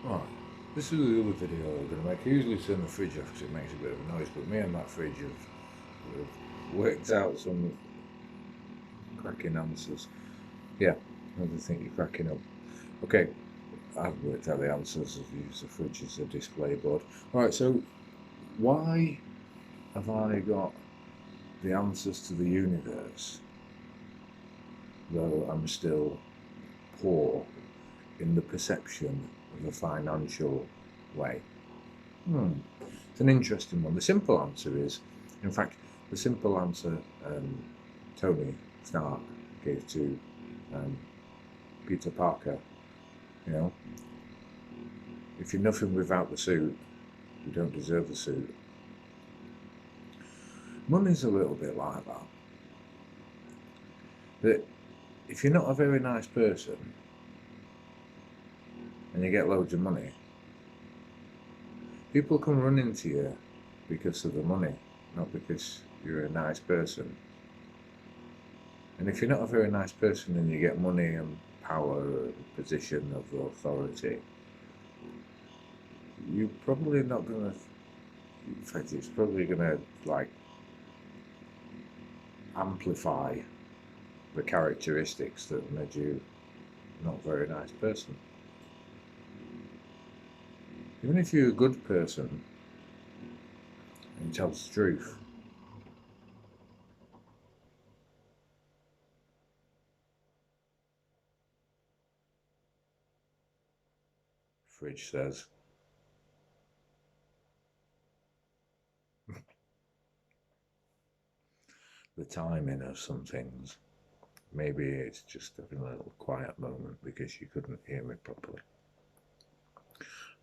Right, this is the other video I'm going to make. I usually turn the fridge off because it makes a bit of a noise, but me and that fridge have worked out some cracking answers. Yeah, I don't think you're cracking up. Okay, I've worked out the answers. I've used the fridge as a display board. Alright, so why have I got the answers to the universe, though I'm still poor in the perception of a financial way? It's an interesting one. The simple answer is, in fact, the simple answer Tony Stark gave to Peter Parker, you know, if you're nothing without the suit, you don't deserve the suit. Money's a little bit like that. That if you're not a very nice person and you get loads of money, people come running to you because of the money, not because you're a nice person. And if you're not a very nice person and you get money and power and position of authority, you're probably not going to, in fact, it's probably going to like amplify the characteristics that made you not a very nice person. Even if you're a good person and you tell the truth, Fridge says, the timing of some things. Maybe it's just having a little quiet moment because you couldn't hear me properly.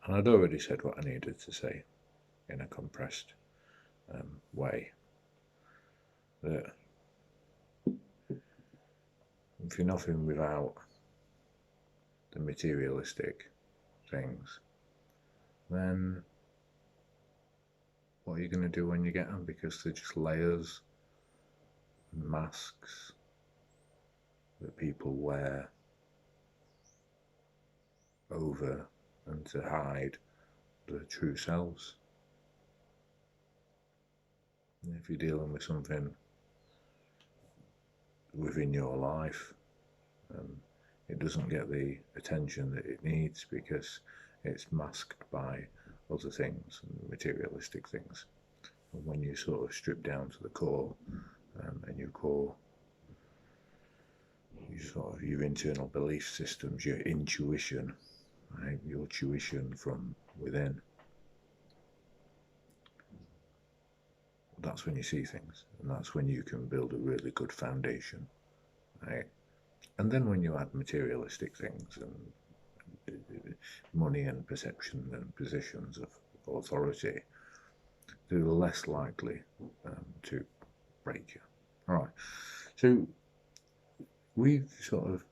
And I'd already said what I needed to say in a compressed way. That if you're nothing without the materialistic things, then what are you going to do when you get them? Because they're just layers, masks that people wear over and to hide their true selves. And if you're dealing with something within your life, it doesn't get the attention that it needs because it's masked by other things and materialistic things. And when you sort of strip down to the core, and your core, your internal belief systems, your intuition, right? Your tuition from within, that's when you see things, and that's when you can build a really good foundation, right? And then when you add materialistic things and money and perception and positions of authority, they're less likely to break you. All right. So we've sort of,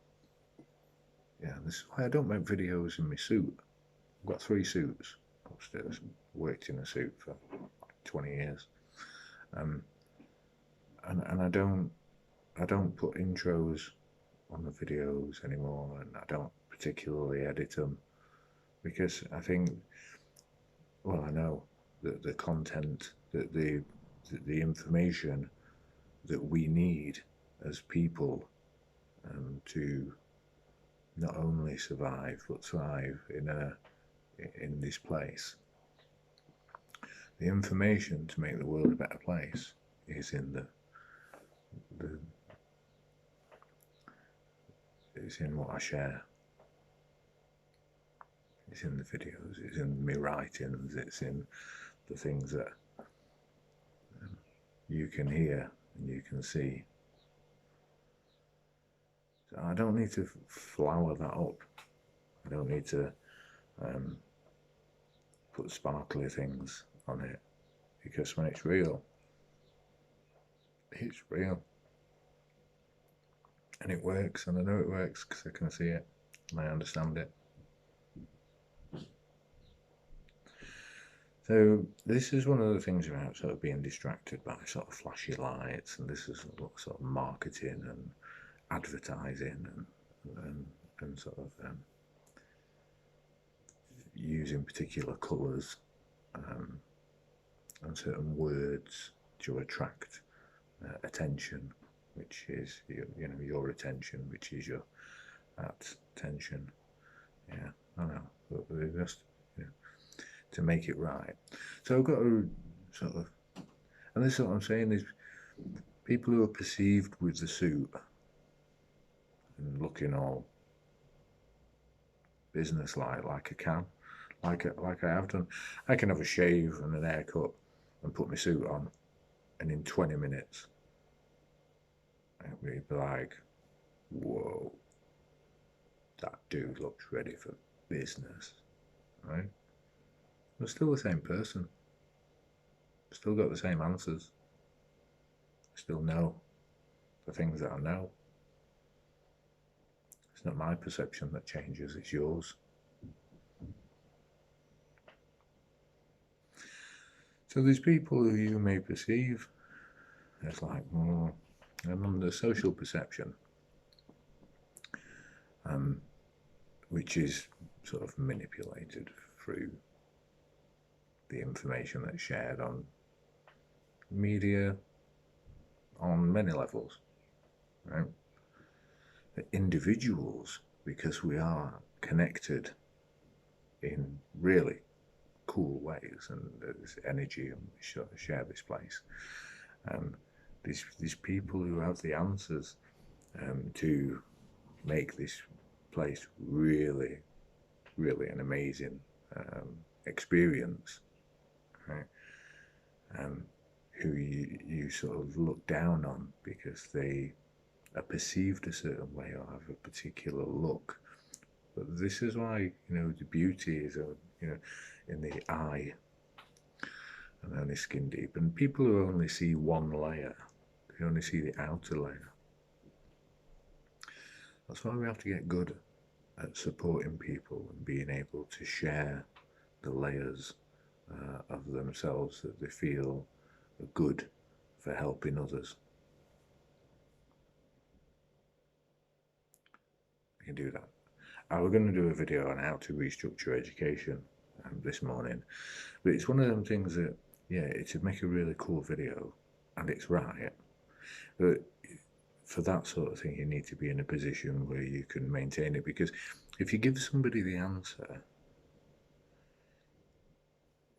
yeah, this is why I don't make videos in my suit. I've got 3 suits upstairs. Worked in a suit for 20 years. And I don't put intros on the videos anymore, and I don't particularly edit them because I think, well, I know that the content, that the information that we need as people to not only survive but thrive in this place. The information to make the world a better place is in it's in what I share. It's in the videos, it's in my writings, it's in the things that you can hear and you can see. So I don't need to flower that up. I don't need to put sparkly things on it, because when it's real, it's real. And it works, and I know it works because I can see it and I understand it. So this is one of the things about sort of being distracted by sort of flashy lights, and this is sort of marketing and advertising and sort of using particular colours and certain words to attract attention, which is your attention, which is your attention. Yeah, I know, but just to make it right. So I've got to sort of, and this is what I'm saying is, people who are perceived with the suit and looking all business-like, like I can, like I have done. I can have a shave and an haircut and put my suit on, and in 20 minutes, we'd be like, whoa, that dude looks ready for business, right? I'm still the same person. Still got the same answers. Still know the things that I know. It's not my perception that changes, it's yours. So there's people who you may perceive as like, and then the social perception, which is sort of manipulated through the information that's shared on media on many levels, right? The individuals, because we are connected in really cool ways, and there's energy, and we share this place. These people who have the answers to make this place really, really an amazing experience, right? Who you sort of look down on because they are perceived a certain way or have a particular look. But this is why, the beauty is, in the eye and only skin deep. And people who only see one layer, they only see the outer layer. That's why we have to get good at supporting people and being able to share the layers of themselves that they feel are good for helping others. We can do that. We're going to do a video on how to restructure education this morning, but it's one of them things that, it would make a really cool video, and it's right, but for that sort of thing you need to be in a position where you can maintain it, because if you give somebody the answer,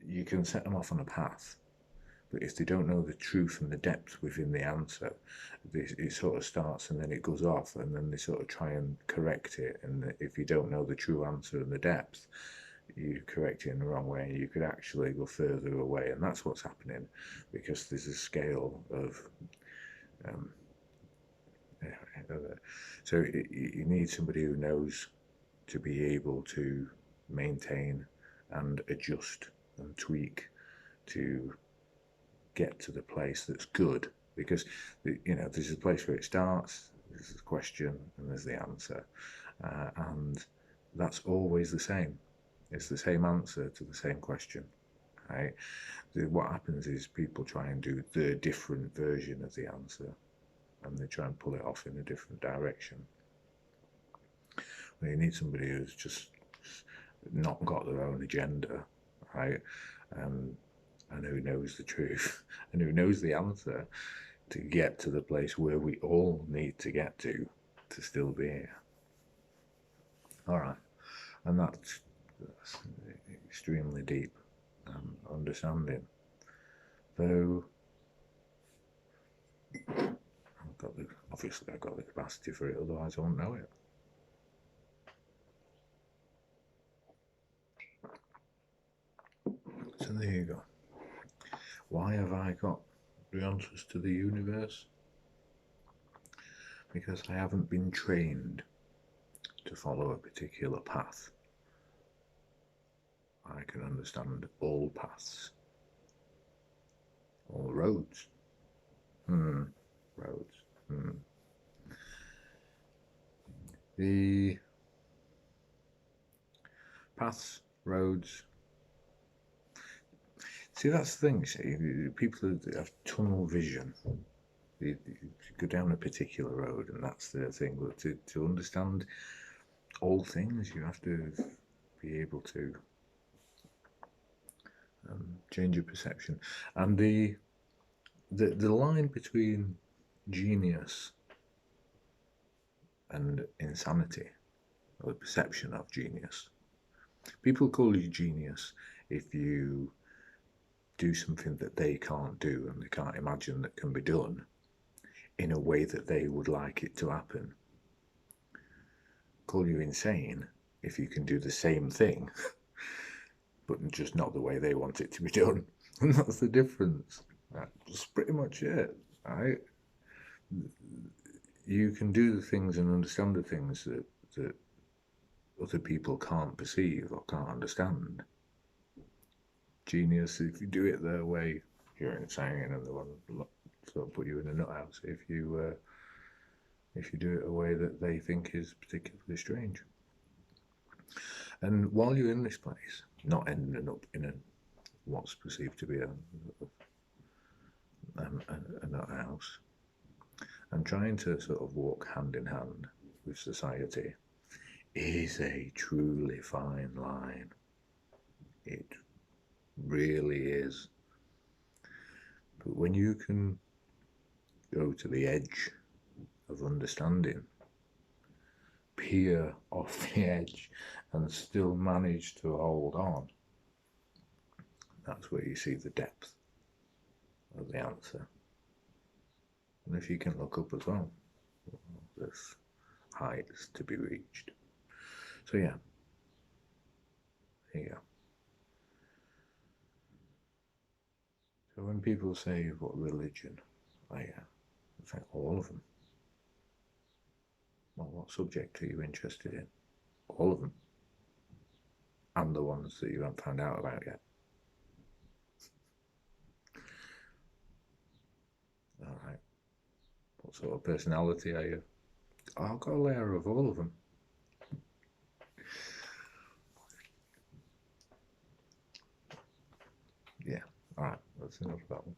you can set them off on a path, but if they don't know the truth and the depth within the answer, it sort of starts and then it goes off, and then they sort of try and correct it, and if you don't know the true answer and the depth, you correct it in the wrong way, and you could actually go further away. And that's what's happening, because there's a scale of so you need somebody who knows to be able to maintain and adjust and tweak to get to the place that's good, because there's a place where it starts, there's a question, and there's the answer, and that's always the same. It's the same answer to the same question, right? What happens is people try and do the different version of the answer, and they try and pull it off in a different direction. Well, you need somebody who's just not got their own agenda, right? And who knows the truth and who knows the answer to get to the place where we all need to get to still be here. All right, and that's extremely deep understanding, though obviously I've got the capacity for it, otherwise I won't know it. So there you go. Why have I got the answers to the universe? Because I haven't been trained to follow a particular path. I can understand all paths, all roads. Roads. The paths, roads. See, that's the thing, see, people have tunnel vision. You go down a particular road, and that's the thing. But to understand all things, you have to be able to Change your perception. And the line between genius and insanity, or the perception of genius. People call you genius if you do something that they can't do and they can't imagine that can be done in a way that they would like it to happen. Call you insane if you can do the same thing, but just not the way they want it to be done. And that's the difference. That's pretty much it, right? You can do the things and understand the things that other people can't perceive or can't understand. Genius, if you do it their way, you're insane, and they want to sort of put you in a nut house if you do it a way that they think is particularly strange. And while you're in this place, not ending up in what's perceived to be a nut house, and trying to sort of walk hand in hand with society is a truly fine line. It really is. But when you can go to the edge of understanding, peer off the edge, and still manage to hold on, that's where you see the depth of the answer. And if you can look up as well, there's heights to be reached. So yeah, there you go. So when people say, what religion? I think all of them. Well, what subject are you interested in? All of them. And the ones that you haven't found out about yet. All right. What sort of personality are you? Oh, I've got a layer of all of them. Yeah. All right. That's enough of that one.